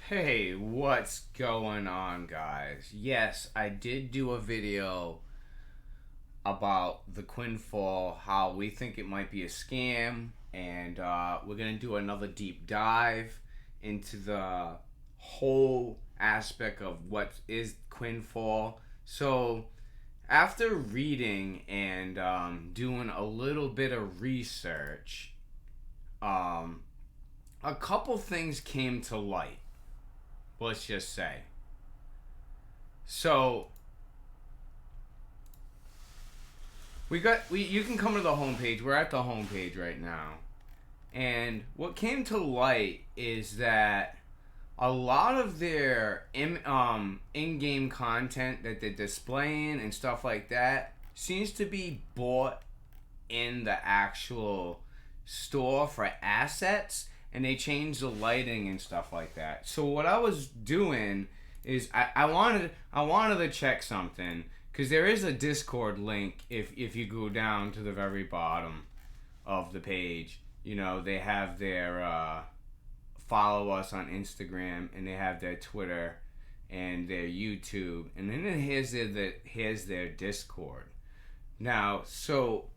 Hey, what's going on, guys? Yes, I did do a video about the Quinfall, how we think it might be a scam, and we're gonna do another deep dive into the whole aspect of what is Quinfall. So, after reading and doing a little bit of research, um, a couple things came to light. Let's just say. So we you can come to the homepage. We're at the homepage right now. And what came to light is that a lot of their in-game content that they're displaying and stuff like that seems to be bought in the actual store for assets, and they change the lighting and stuff like that. So what I was doing is I wanted to check something, because there is a Discord link. If you go down to the very bottom of the page, they have their follow us on Instagram, and they have their Twitter and their YouTube, and then here's their Discord. Now, so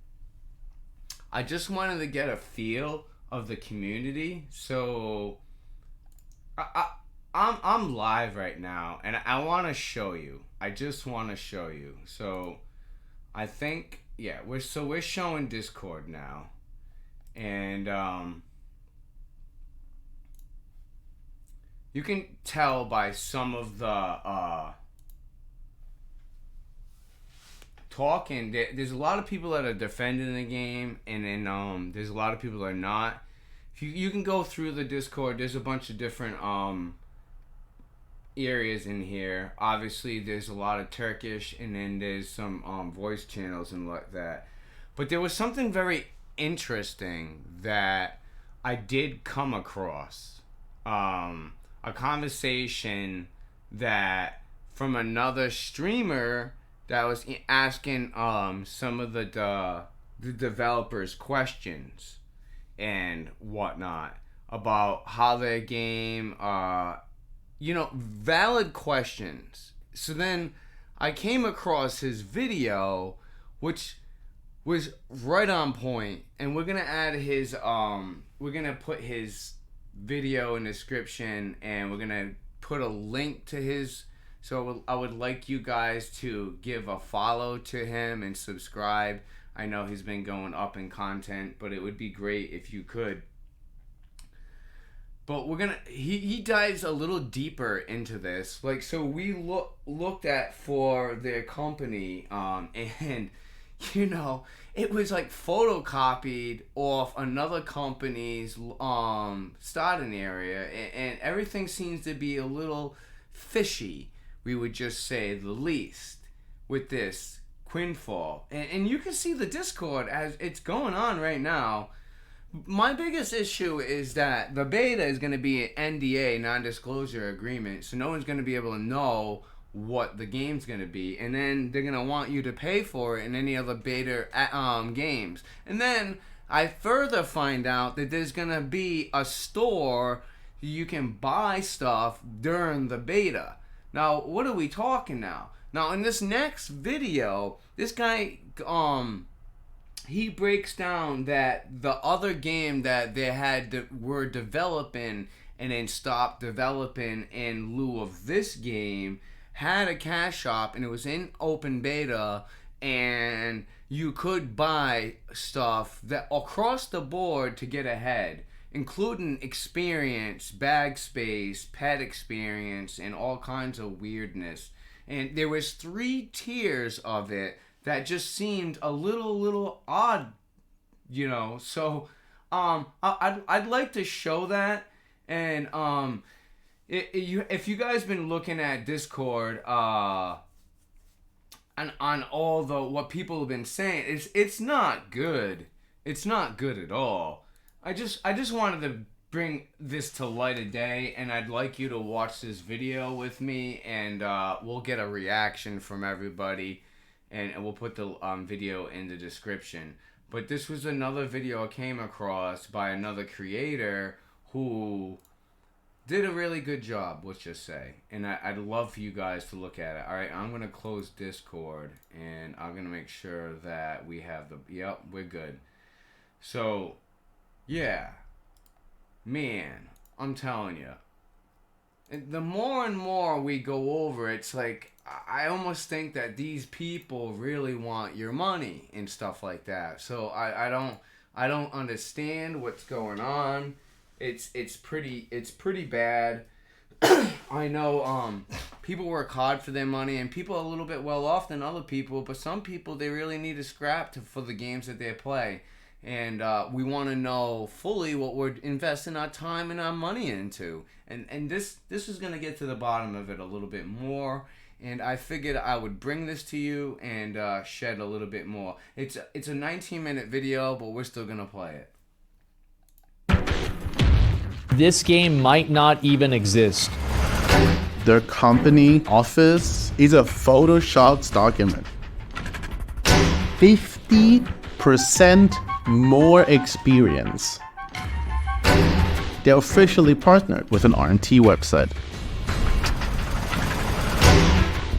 I just wanted to get a feel of the community. So I'm live right now, and I want to show you. I just want to show you. So I think, yeah, we're showing Discord now, and you can tell by some of the talking. There's a lot of people that are defending the game, and then there's a lot of people that are not. If you can go through the Discord, there's a bunch of different areas in here. Obviously, there's a lot of Turkish, and then there's some voice channels and like that. But there was something very interesting that I did come across. A conversation that from another streamer that was asking some of the developers questions and whatnot about how their game valid questions. So then I came across his video, which was right on point, and we're gonna add his we're gonna put his video in the description, and we're gonna put a link to his. So I would like you guys to give a follow to him and subscribe. I know he's been going up in content, but it would be great if you could. But he dives a little deeper into this. Like, so we looked at for their company, and it was like photocopied off another company's starting area, and everything seems to be a little fishy, we would just say the least, with this Quinfall. And you can see the Discord as it's going on right now. My biggest issue is that the beta is going to be an NDA, non-disclosure agreement, so no one's going to be able to know what the game's going to be, and then they're going to want you to pay for it in any other beta games. And then I further find out that there's going to be a store you can buy stuff during the beta. Now, what are we talking now? Now, in this next video, this guy he breaks down that the other game that they were developing and then stopped developing in lieu of this game had a cash shop, and it was in open beta, and you could buy stuff that across the board to get ahead, including experience, bag space, pet experience, and all kinds of weirdness. And there was 3 tiers of it that just seemed a little odd, So, I'd like to show that, and if you guys been looking at Discord, on all the what people have been saying, it's not good. It's not good at all. I just wanted to bring this to light of day, and I'd like you to watch this video with me, and we'll get a reaction from everybody, and we'll put the video in the description. But this was another video I came across by another creator who did a really good job, let's just say. And I'd love for you guys to look at it. All right, I'm going to close Discord, and I'm going to make sure that we have the... Yep, we're good. So, yeah. Man, I'm telling you. The more and more we go over, it's like, I almost think that these people really want your money and stuff like that. So I don't understand what's going on. It's pretty bad. I know people work hard for their money, and people are a little bit well off than other people, but some people, they really need to scrap for the games that they play. And we want to know fully what we're investing our time and our money into. And this is going to get to the bottom of it a little bit more. And I figured I would bring this to you and shed a little bit more. It's a 19-minute video, but we're still going to play it. This game might not even exist. Their company office is a photoshopped document. 50% more experience. They're officially partnered with an R&T website.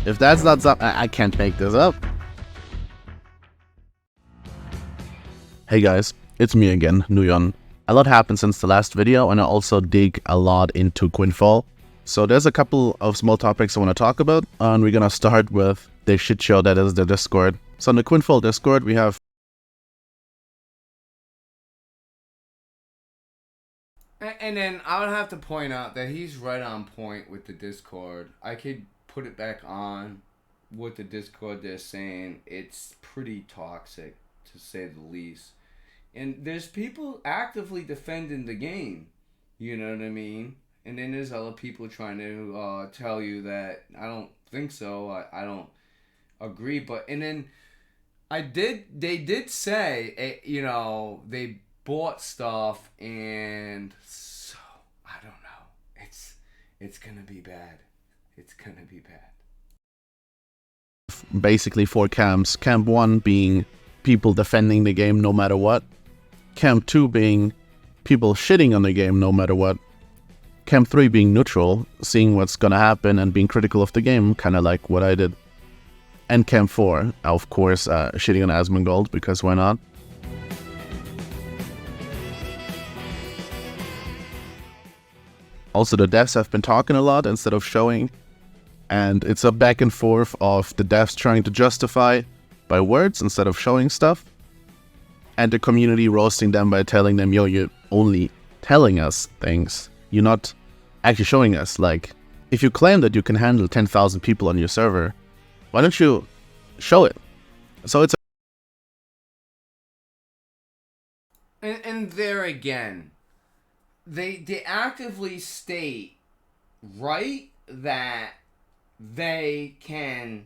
If that's not something, I can't make this up. Hey guys, it's me again, Nuyon. A lot happened since the last video, and I also dig a lot into Quinfall. So there's a couple of small topics I want to talk about, and we're gonna start with the shit show that is the Discord. So in the Quinfall Discord, we have... And then I would have to point out that he's right on point with the Discord. I could put it back on with the Discord. They're saying it's pretty toxic, to say the least. And there's people actively defending the game. You know what I mean? And then there's other people trying to tell you that I don't think so. I don't agree. But and then they did say, you know, they bought stuff, and so I don't know. It's gonna be bad. It's gonna be bad. Basically 4 camps. Camp 1 being people defending the game no matter what. Camp 2 being people shitting on the game no matter what. Camp 3 being neutral, seeing what's gonna happen and being critical of the game, kinda like what I did. And Camp 4, of course, shitting on Asmongold, because why not? Also, the devs have been talking a lot instead of showing, and it's a back and forth of the devs trying to justify by words instead of showing stuff, and the community roasting them by telling them, yo, you're only telling us things, you're not actually showing us. Like, if you claim that you can handle 10,000 people on your server, why don't you show it? So it's and there again, they actively state, right, that they can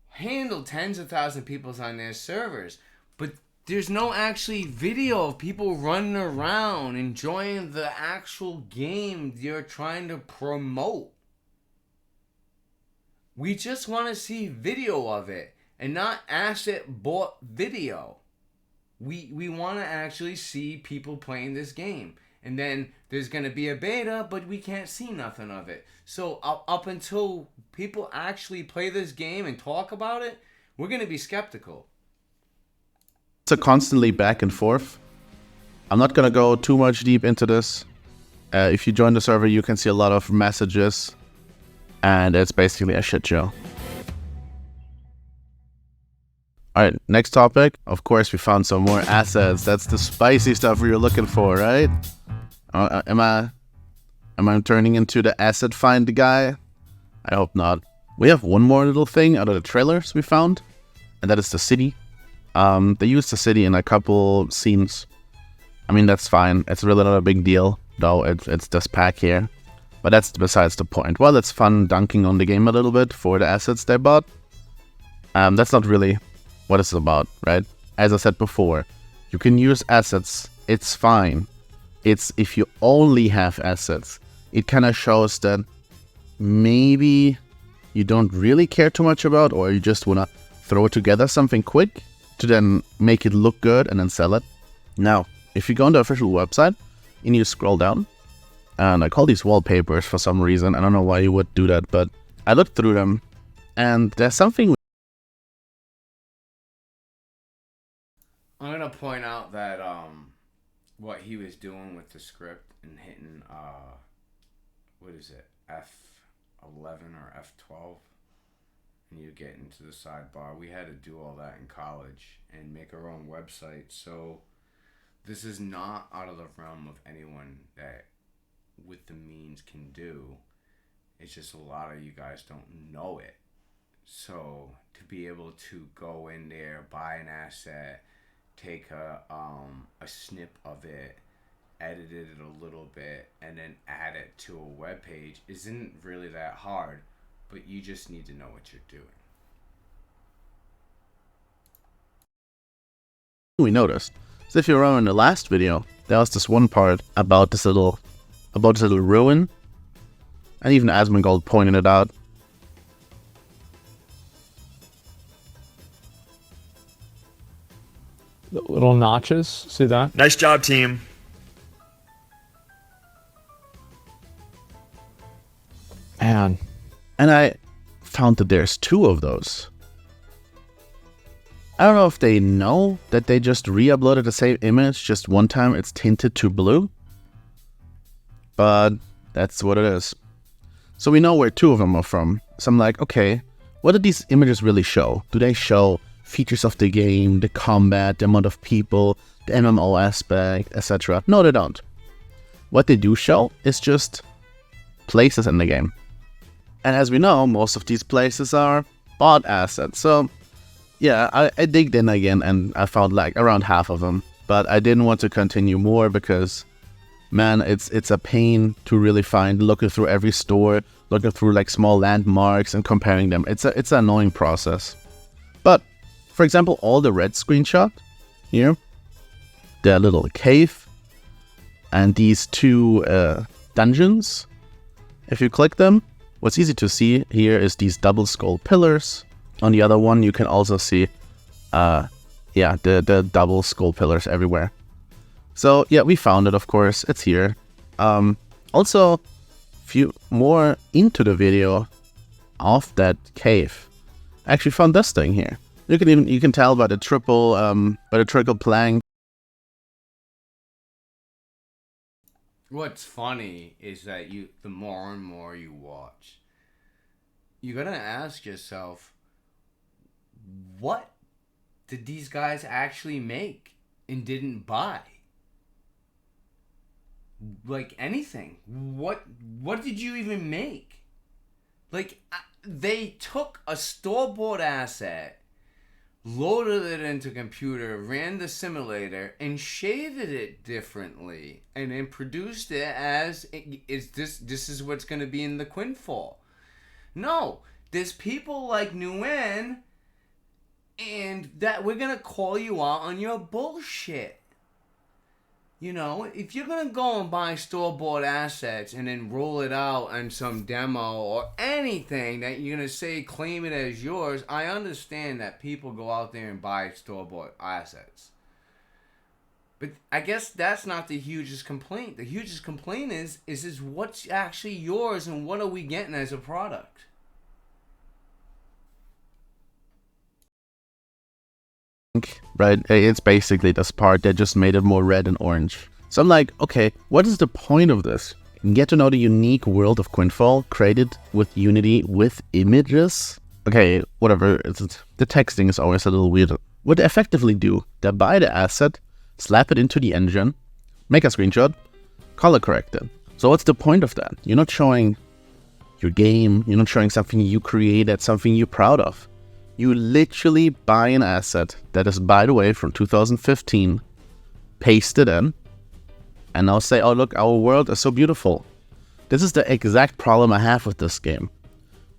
handle tens of thousands of people on their servers, but there's no actually video of people running around enjoying the actual game you're trying to promote. We just want to see video of it and not asset bought video. We want to actually see people playing this game. And then there's going to be a beta, but we can't see nothing of it. So up until people actually play this game and talk about it, we're going to be skeptical. a constantly back and forth. I'm not going to go too much deep into this. If you join the server, you can see a lot of messages. And it's basically a shit show. Alright, next topic. Of course, we found some more assets. That's the spicy stuff we were looking for, right? Am I turning into the asset find guy? I hope not. We have one more little thing out of the trailers we found, and that is the city. They used the city in a couple scenes. I mean, that's fine. It's really not a big deal, though. It's just pack here. But that's besides the point. Well, it's fun dunking on the game a little bit for the assets they bought. That's not really what it's about, right? As I said before, you can use assets. It's fine. It's if you only have assets. It kind of shows that maybe you don't really care too much about, or you just want to throw together something quick to then make it look good and then sell it. Now, if you go on the official website and you scroll down, and I call these wallpapers for some reason. I don't know why you would do that, but I looked through them, and there's something. I'm gonna point out that what he was doing with the script and hitting what is it, F11 or F12, and you get into the sidebar. We had to do all that in college and make our own website. So this is not out of the realm of anyone that with the means can do. It's just a lot of you guys don't know it. So to be able to go in there, buy an asset, take a snip of it, edit it a little bit, and then add it to a web page isn't really that hard, but you just need to know what you're doing. We noticed. So if you remember in the last video, there was this one part about this little ruin, and even Asmongold pointed it out. The little notches, see that? Nice job, team. Man. And I found that there's 2 of those. I don't know if they know that they just re-uploaded the same image, just one time it's tinted to blue. But that's what it is. So we know where 2 of them are from. So I'm like, okay, what do these images really show? Do they show features of the game, the combat, the amount of people, the MMO aspect, etc.? No, they don't. What they do show is just places in the game. And as we know, most of these places are bought assets. So yeah, I digged in again and I found like around half of them. But I didn't want to continue more because, man, it's a pain to really find, looking through every store, looking through like small landmarks and comparing them. It's an annoying process. But for example, all the red screenshot here, the little cave, and these 2 dungeons, if you click them, what's easy to see here is these double skull pillars. On the other one, you can also see, the double skull pillars everywhere. So yeah, we found it, of course, it's here. Also, few more into the video of that cave, I actually found this thing here. You can tell by the triple plank. What's funny is that the more and more you watch, you're gonna ask yourself, what did these guys actually make and didn't buy? Like anything. What did you even make? Like, they took a store-bought asset, loaded it into a computer, ran the simulator, and shaded it differently, and then produced it as this is what's going to be in the Quinfall. No, there's people like Nguyen, and that we're going to call you out on your bullshit. You know, if you're going to go and buy store-bought assets and then roll it out on some demo or anything that you're going to say, claim it as yours, I understand that people go out there and buy store-bought assets. But I guess that's not the hugest complaint. The hugest complaint is what's actually yours and what are we getting as a product? Right, it's basically this part that just made it more red and orange. So I'm like, okay, what is the point of this? Get to know the unique world of Quinfall created with Unity with images. Okay, whatever, the texting is always a little weird. What they effectively do, they buy the asset, slap it into the engine, make a screenshot, color correct it. So what's the point of that? You're not showing your game, you're not showing something you created, something you're proud of. You literally buy an asset that is, by the way, from 2015, paste it in, and now say, oh look, our world is so beautiful. This is the exact problem I have with this game.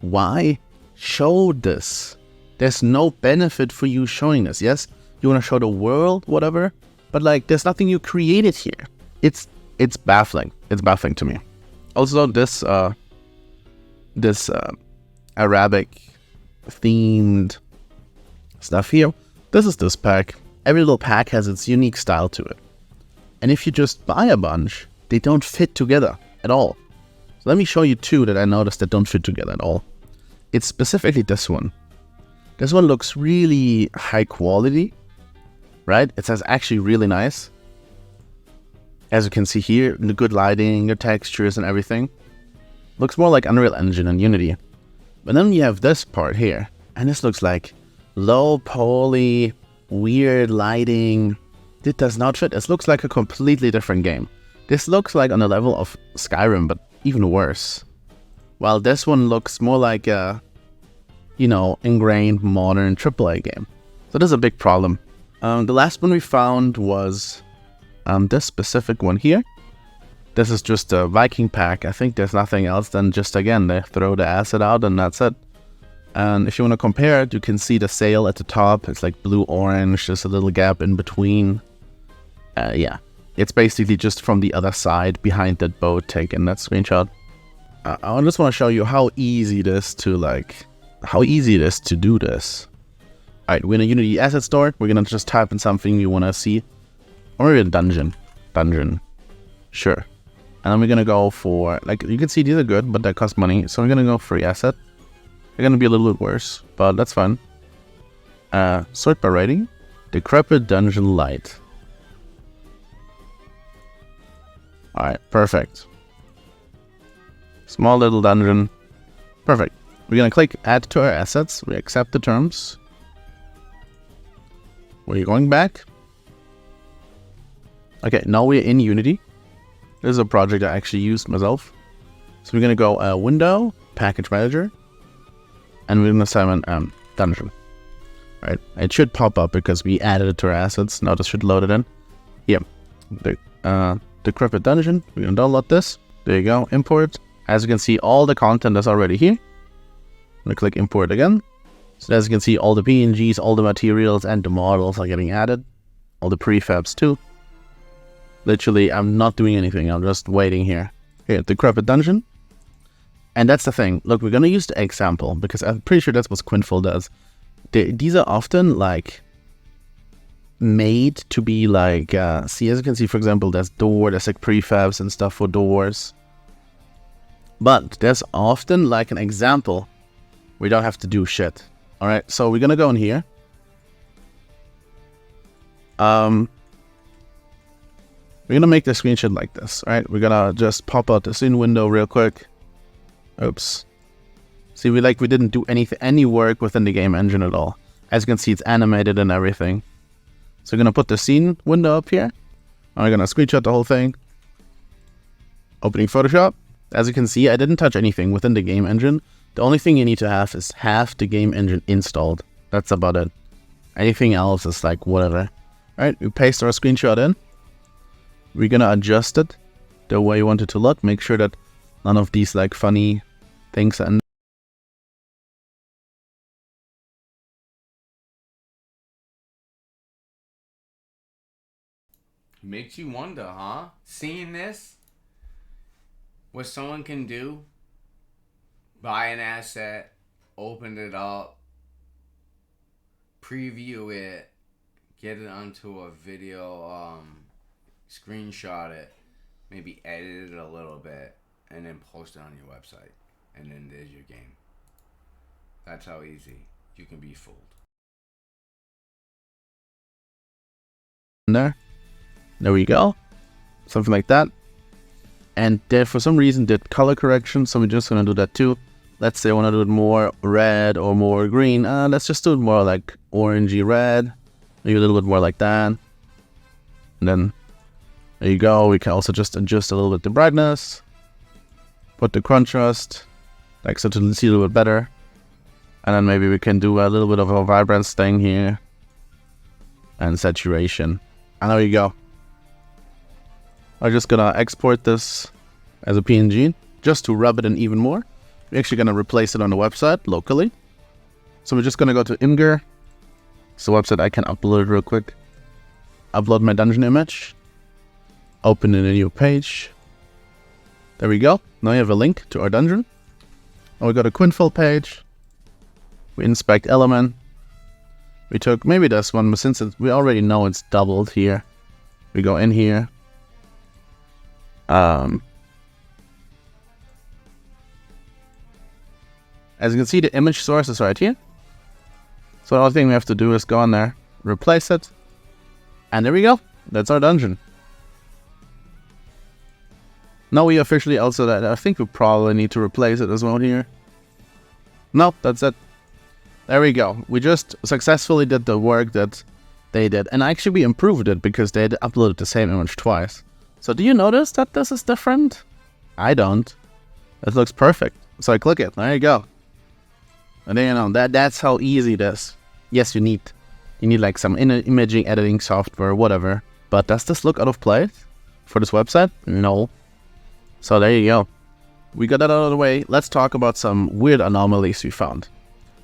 Why show this? There's no benefit for you showing this. Yes, you want to show the world, whatever, but like, there's nothing you created here. It's baffling. It's baffling to me. Also, this Arabic themed stuff here. This is this pack. Every little pack has its unique style to it. And if you just buy a bunch, they don't fit together. at all. So let me show you two that I noticed that don't fit together at all. It's specifically this one. This one looks really high quality, right? It says actually really nice. As you can see here, the good lighting, the textures and everything. Looks more like Unreal Engine and Unity. But then you have this part here, and this looks like low poly, weird lighting. It does not fit. This looks like a completely different game. This looks like on the level of Skyrim, but even worse. While this one looks more like a, you know, ingrained modern AAA game. So this is a big problem. The last one we found was this specific one here. This is just a Viking pack. I think there's nothing else than just, again, they throw the asset out and that's it. And if you want to compare it, you can see the sail at the top. It's like blue-orange, there's a little gap in between. Yeah, it's basically just from the other side behind that boat taken that screenshot. I just want to show you how easy it is to do this. Alright, we're in a Unity asset store. We're gonna just type in something we want to see. Or maybe a dungeon. Sure. And then we're gonna go for, like, you can see these are good, but they cost money. So we're gonna go free asset. They're gonna be a little bit worse, but that's fine. Sort by rating. Decrepit Dungeon Light. Alright, perfect. Small little dungeon. Perfect. We're gonna click add to our assets. We accept the terms. We're going back. Okay, now we're in Unity. This is a project I actually used myself. So we're gonna go window, package manager, and we're gonna summon dungeon. Right, it should pop up because we added it to our assets. Now this should load it in. Yeah, the Decrepit Dungeon. We're gonna download this. There you go, import. As you can see, all the content is already here. I'm gonna click import again. So as you can see, all the PNGs, all the materials, and the models are getting added. All the prefabs too. Literally, I'm not doing anything. I'm just waiting here. Here, Decrepit Dungeon. And that's the thing. Look, we're gonna use the example because I'm pretty sure that's what Quinfall does. These are often like made to be like, see, as you can see, for example, there's like prefabs and stuff for doors. But there's often like an example. We don't have to do shit. All right, so we're gonna go in here. We're gonna make the screenshot like this. All right, we're gonna just pop out the scene window real quick. Oops. See, we didn't do any work within the game engine at all. As you can see, it's animated and everything. So we're gonna put the scene window up here. And we're gonna screenshot the whole thing. Opening Photoshop. As you can see, I didn't touch anything within the game engine. The only thing you need to have is half the game engine installed. That's about it. Anything else is like whatever. Alright, we paste our screenshot in. We're gonna adjust it the way you want it to look. Make sure that none of these like funny things are in. Makes you wonder, huh? Seeing this, what someone can do, buy an asset, open it up, preview it, get it onto a video, screenshot it, maybe edit it a little bit, and then post it on your website. And then there's your game. That's how easy you can be fooled. There we go. Something like that. And there, for some reason, did color correction, so we're just gonna do that too. Let's say I want to do it more red or more green. Let's just do it more like orangey red. Maybe a little bit more like that. And then, there you go. We can also just adjust a little bit the brightness. Put the contrast, like so to see a little bit better. And then maybe we can do a little bit of a vibrance thing here. And saturation. And there you go. I'm just gonna export this as a PNG just to rub it in even more. We're actually gonna replace it on the website locally. So we're just gonna go to Imgur. It's the website I can upload it real quick. Upload my dungeon image. Open in a new page. There we go. Now you have a link to our dungeon. And we go to Quinfall page. We inspect element. We took maybe this one, but since we already know it's doubled here, we go in here. As you can see, the image source is right here. So the only thing we have to do is go on there, replace it, and there we go. That's our dungeon. Now we officially also that I think we probably need to replace it as well here. Nope, that's it. There we go. We just successfully did the work that they did, and actually we improved it because they uploaded the same image twice. So do you notice that this is different? I don't. It looks perfect. So I click it. There you go. And then, you know, that's how easy it is. Yes, you need like some imaging editing software, whatever. But does this look out of place for this website? No. So there you go. We got that out of the way. Let's talk about some weird anomalies we found.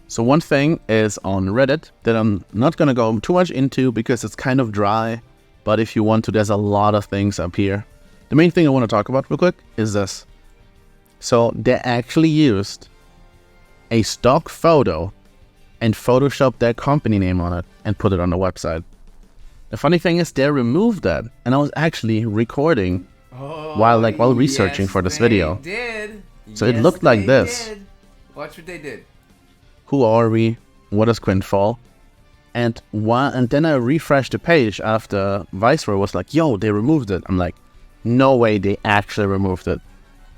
So one thing is on Reddit that I'm not going to go too much into because it's kind of dry. But if you want to, there's a lot of things up here. The main thing I want to talk about real quick is this. So they actually used a stock photo and photoshopped their company name on it and put it on the website. The funny thing is they removed that, and I was actually recording while researching for this video. Did. So it looked like this. Did. Watch what they did. Who are we? What is Quinfall? And then I refreshed the page after Viceroy was like, yo, they removed it. I'm like, no way they actually removed it.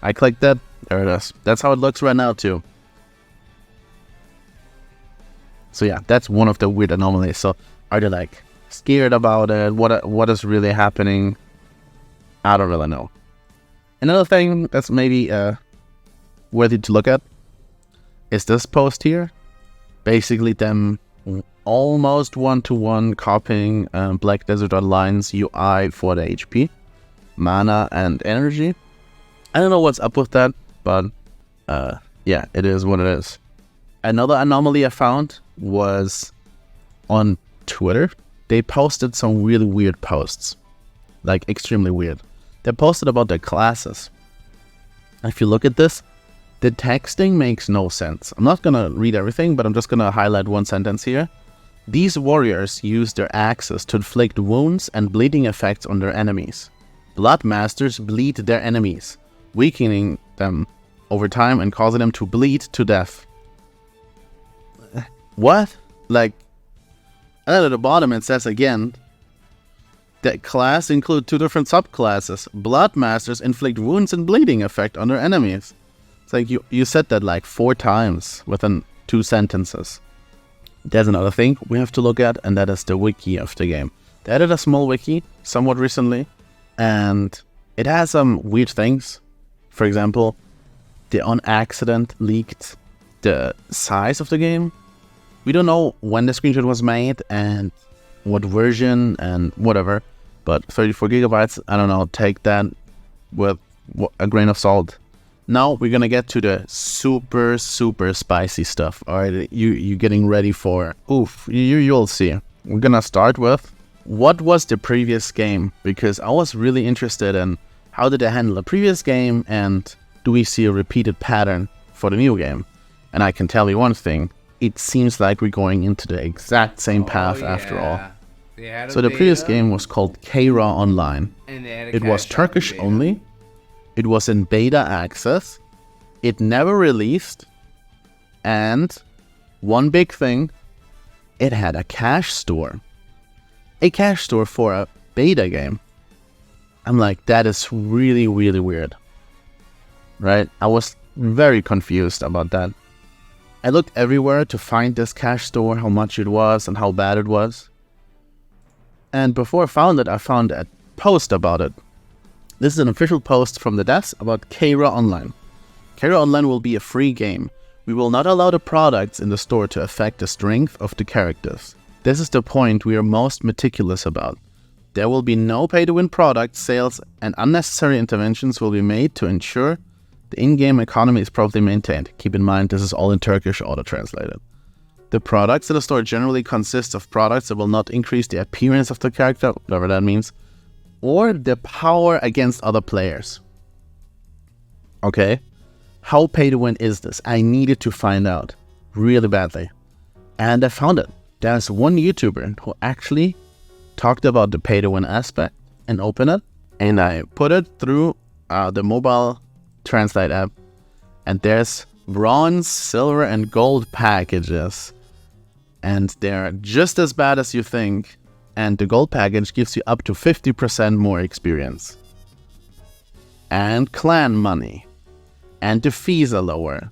I clicked it. There it is. That's how it looks right now too. So yeah, that's one of the weird anomalies. So are they like scared about it? What is really happening? I don't really know. Another thing that's maybe worthy to look at is this post here. Basically them almost one-to-one copying Black Desert Online's UI for the HP, mana, and energy. I don't know what's up with that, but yeah, it is what it is. Another anomaly I found was on Twitter. They posted some really weird posts, like extremely weird. They posted about their classes. If you look at this, the texting makes no sense. I'm not gonna read everything, but I'm just gonna highlight one sentence here. These warriors use their axes to inflict wounds and bleeding effects on their enemies. Blood masters bleed their enemies, weakening them over time and causing them to bleed to death. What? Like, and then at the bottom it says again, that class include two different subclasses. Blood masters inflict wounds and bleeding effect on their enemies. It's like you said that like 4 times within 2 sentences. There's another thing we have to look at, and that is the wiki of the game. They added a small wiki somewhat recently, and it has some weird things. For example, they on accident leaked the size of the game. We don't know when the screenshot was made and what version and whatever, but 34 gigabytes, I don't know, take that with a grain of salt. Now we're gonna get to the super spicy stuff. All right, you getting ready for? Oof, you'll see. We're gonna start with what was the previous game, because I was really interested in how did they handle the previous game and do we see a repeated pattern for the new game? And I can tell you one thing: it seems like we're going into the exact same path after all. So the previous game was called Kayra Online. It was Turkish only. It was in beta access. It never released. And one big thing, it had a cash store. A cash store for a beta game. I'm like, that is really weird. Right? I was very confused about that. I looked everywhere to find this cash store, how much it was and how bad it was. And before I found a post about it. This is an official post from the devs about Kayra Online. Kayra Online will be a free game. We will not allow the products in the store to affect the strength of the characters. This is the point we are most meticulous about. There will be no pay-to-win product sales, and unnecessary interventions will be made to ensure the in-game economy is properly maintained. Keep in mind, this is all in Turkish, auto-translated. The products in the store generally consist of products that will not increase the appearance of the character, whatever that means, or the power against other players. Okay, how pay-to-win is this? I needed to find out really badly. And I found it. There's one YouTuber who actually talked about the pay-to-win aspect and opened it. And I put it through the mobile translate app. And there's bronze, silver, and gold packages. And they're just as bad as you think. And the gold package gives you up to 50% more experience. And clan money. And the fees are lower.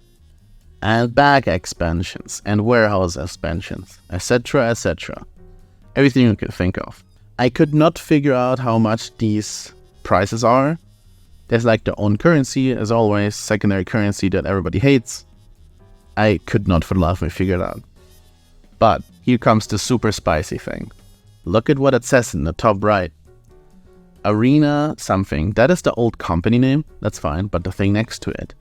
And bag expansions. And warehouse expansions. Etc. etc. Everything you can think of. I could not figure out how much these prices are. There's like their own currency, as always, secondary currency that everybody hates. I could not for the life of me figure it out. But here comes the super spicy thing. Look at what it says in the top right. Arena something. That is the old company name. That's fine. But the thing next to it.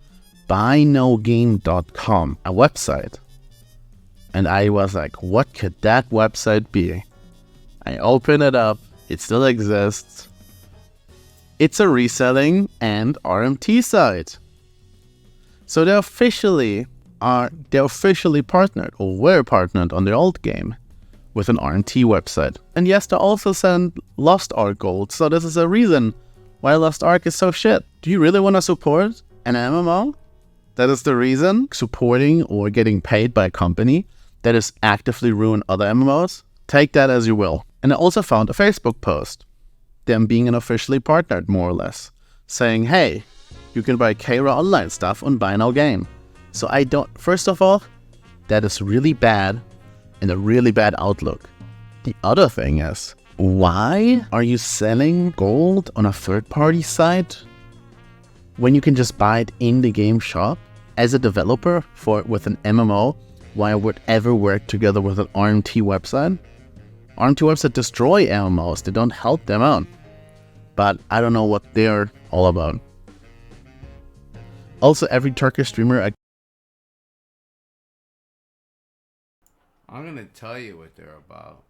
BuyNoGame.com. A website. And I was like, what could that website be? I open it up. It still exists. It's a reselling and RMT site. So they're officially partnered, or were partnered on their old game with an RMT website. And yes, they also send Lost Ark gold, so this is a reason why Lost Ark is so shit. Do you really want to support an MMO? That is the reason? Supporting or getting paid by a company that is actively ruining other MMOs? Take that as you will. And I also found a Facebook post, them being unofficially partnered more or less, saying, hey, you can buy Kara online stuff on Buy Now Game. So I don't, first of all, that is really bad and a really bad outlook. The other thing is, why are you selling gold on a third-party site when you can just buy it in the game shop? As a developer with an MMO, why would ever work together with an RMT website? RMT websites destroy MMOs, they don't help them out. But I don't know what they're all about. Also, every Turkish streamer... I'm gonna tell you what they're about.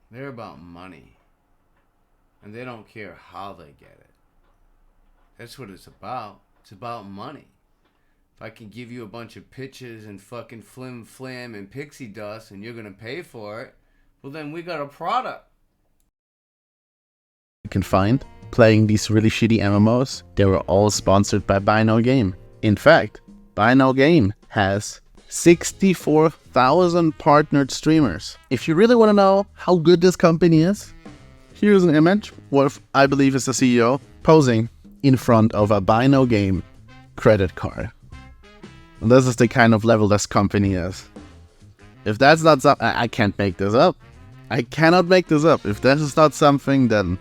They're about money. And they don't care how they get it. That's what it's about. It's about money. If I can give you a bunch of pitches and fucking flim flam and pixie dust and you're gonna pay for it, well then we got a product. You can find playing these really shitty MMOs, they were all sponsored by Buy Now Game. In fact, Buy Now Game has 64,000 partnered streamers. If you really want to know how good this company is, here's an image what I believe is the CEO posing in front of a Buy Now Game credit card. And this is the kind of level this company is. If that's not something, I can't make this up. I cannot make this up. If this is not something, then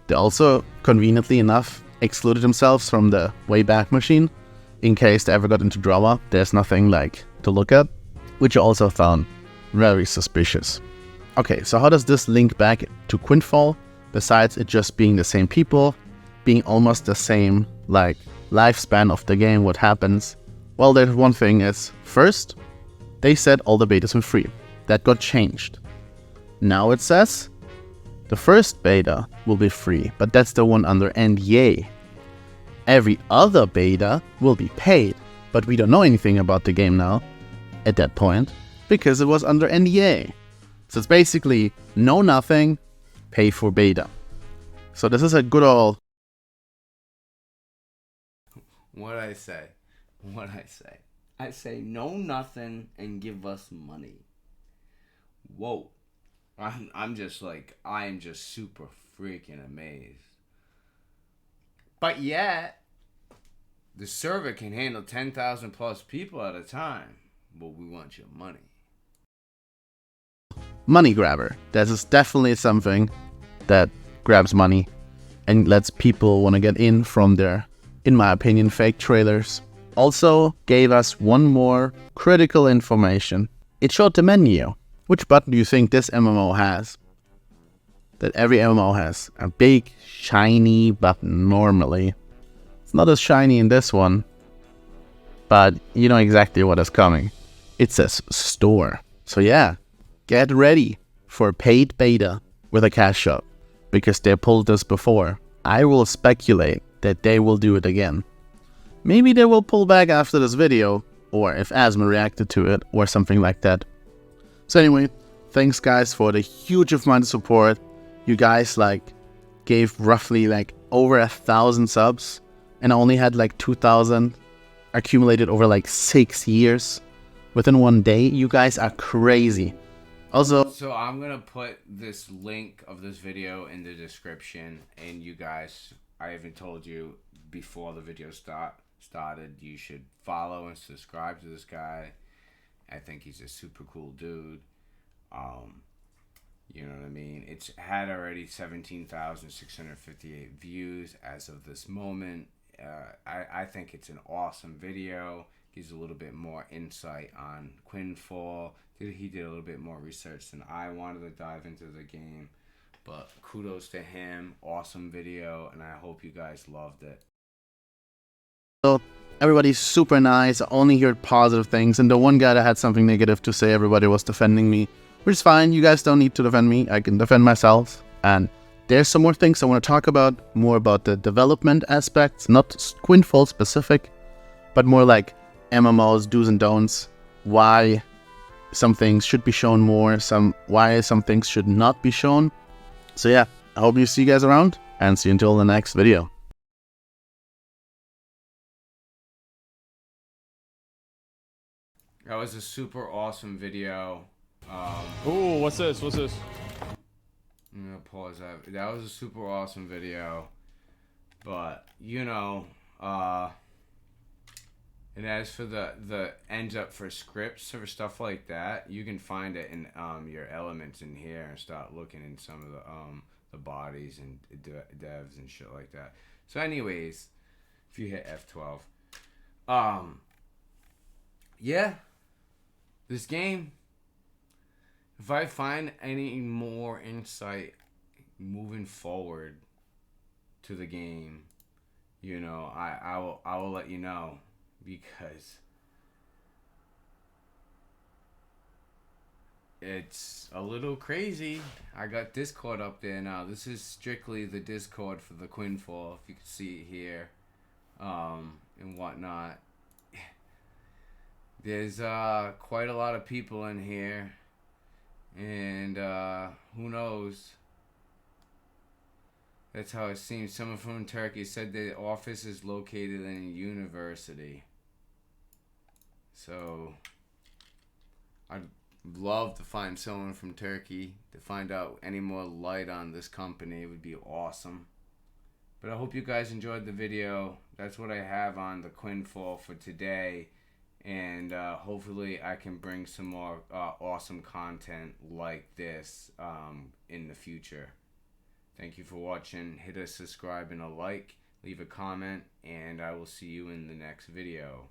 they also, conveniently enough, excluded themselves from the Wayback Machine in case they ever got into drama. There's nothing like to look at, which I also found very suspicious. Okay, so how does this link back to Quinfall, besides it just being the same people, being almost the same like lifespan of the game, what happens? Well, there's one thing is, first, they said all the betas were free. That got changed. Now it says the first beta will be free, but that's the one under NDA. Every other beta will be paid, but we don't know anything about the game now at that point because it was under NDA. So it's basically know nothing, pay for beta. So this is a good old... What I say? I say know nothing and give us money. Whoa. I am just super freaking amazed. But yet, the server can handle 10,000 plus people at a time. But we want your money. Money grabber. This is definitely something that grabs money and lets people want to get in from their, in my opinion, fake trailers. Also gave us one more critical information. It showed the menu. Which button do you think this MMO has? That every MMO has. A big, shiny button, normally. It's not as shiny in this one, but you know exactly what is coming. It says store. So yeah, get ready for paid beta with a cash shop, because they pulled this before. I will speculate that they will do it again. Maybe they will pull back after this video, or if Asma reacted to it, or something like that. So anyway, thanks guys for the huge amount of support. You guys gave roughly over 1,000 subs, and I only had 2,000. accumulated over like 6 years within one day. You guys are crazy. Also, so I'm gonna put this link of this video in the description, and you guys, I even told you before the video started, you should follow and subscribe to this guy. I think he's a super cool dude. You know what I mean? It's had already 17,658 views as of this moment. I think it's an awesome video. Gives a little bit more insight on Quinfall. He did a little bit more research than I wanted to dive into the game. But kudos to him. Awesome video, and I hope you guys loved it. so everybody's super nice. I only heard positive things, and the one guy that had something negative to say, everybody was defending me, which is fine. You guys don't need to defend me. I can defend myself. And there's some more things I want to talk about, more about the development aspects, not Quinfall specific, but more like MMOs, do's and don'ts, why some things should be shown more, why some things should not be shown. So yeah, I hope you see you guys around, and see you until the next video. That was a super awesome video. Ooh, what's this? What's this? I'm gonna pause that. That was a super awesome video, but you know, and as for the ends up for scripts or stuff like that, you can find it in your elements in here and start looking in some of the bodies and devs and shit like that. So, anyways, if you hit F12, yeah, this game. If I find any more insight moving forward to the game, you know, I will let you know, because it's a little crazy. I got Discord up there now. This is strictly the Discord for the Quinfall, if you can see it here, and whatnot. There's quite a lot of people in here. And who knows? That's how it seems. Someone from Turkey said the office is located in a university. So I'd love to find someone from Turkey to find out any more light on this company. It would be awesome. But I hope you guys enjoyed the video. That's what I have on the Quinfall for today. And hopefully I can bring some more awesome content like this in the future. Thank you for watching. Hit a subscribe and a like. Leave a comment. And I will see you in the next video.